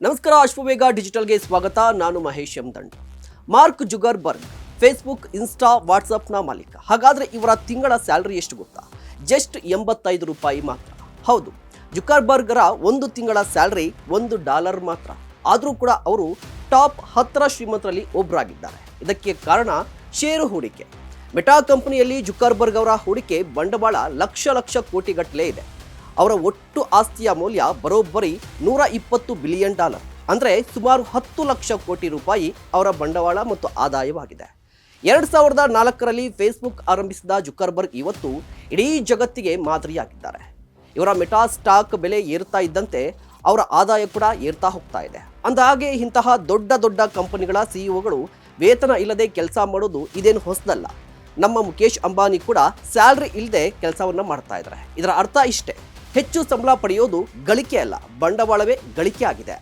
ನಮಸ್ಕಾರ, ಅಶ್ವವೇಗ ಡಿಜಿಟಲ್ಗೆ ಸ್ವಾಗತ. ನಾನು Mahesh M. Mark Zuckerberg Facebook, Insta, ವಾಟ್ಸಪ್ನ ಮಾಲೀಕ. ಹಾಗಾದರೆ ಇವರ ತಿಂಗಳ ಸ್ಯಾಲರಿ ಎಷ್ಟು ಗೊತ್ತಾ? ಜಸ್ಟ್ $85 ಮಾತ್ರ. ಹೌದು, ಜುಗರ್ಬರ್ಗ್ರ ಒಂದು ತಿಂಗಳ ಸ್ಯಾಲರಿ $1 ಮಾತ್ರ. ಆದರೂ ಕೂಡ ಅವರು ಟಾಪ್ 10 ಶ್ರೀಮಂತರಲ್ಲಿ ಒಬ್ಬರಾಗಿದ್ದಾರೆ. ಇದಕ್ಕೆ ಕಾರಣ ಷೇರು ಹೂಡಿಕೆ. ಮೆಟಾ ಕಂಪನಿಯಲ್ಲಿ ಜುಗರ್ಬರ್ಗ್ ಅವರ ಹೂಡಿಕೆ ಬಂಡವಾಳ ಲಕ್ಷ ಕೋಟಿಗಟ್ಟಲೆ ಇದೆ. ಅವರ ಒಟ್ಟು ಆಸ್ತಿಯ ಮೌಲ್ಯ ಬರೋಬ್ಬರಿ $120 ಬಿಲಿಯನ್, ಅಂದರೆ ಸುಮಾರು 10 ಲಕ್ಷ ಕೋಟಿ ರೂಪಾಯಿ ಅವರ ಬಂಡವಾಳ ಮತ್ತು ಆದಾಯವಾಗಿದೆ. 2004ರಲ್ಲಿ ಫೇಸ್ಬುಕ್ ಆರಂಭಿಸಿದ ಜುಗರ್ಬರ್ಗ್ ಇವತ್ತು ಇಡೀ ಜಗತ್ತಿಗೆ ಮಾದರಿಯಾಗಿದ್ದಾರೆ. ಇವರ ಮೆಟಾ ಸ್ಟಾಕ್ ಬೆಲೆ ಏರ್ತಾ ಇದ್ದಂತೆ ಅವರ ಆದಾಯ ಕೂಡ ಏರ್ತಾ ಹೋಗ್ತಾ ಇದೆ. ಅಂದಹಾಗೆ ಇಂತಹ ದೊಡ್ಡ ಕಂಪನಿಗಳ ಸಿಇಒಗಳು ವೇತನ ಇಲ್ಲದೆ ಕೆಲಸ ಮಾಡೋದು ಇದೇನು ಹೊಸದಲ್ಲ. ನಮ್ಮ ಮುಖೇಶ್ ಅಂಬಾನಿ ಕೂಡ ಸ್ಯಾಲ್ರಿ ಇಲ್ಲದೆ ಕೆಲಸವನ್ನು ಮಾಡ್ತಾ ಇದ್ದಾರೆ. ಇದರ ಅರ್ಥ ಇಷ್ಟೇ: ಹೆಚ್ಚು ಸಂಬಳ ಪಡೆಯೋದು ಗಳಿಕೆ ಅಲ್ಲ, ಬಂಡವಾಳವೇ ಗಳಿಕೆ ಆಗಿದೆ.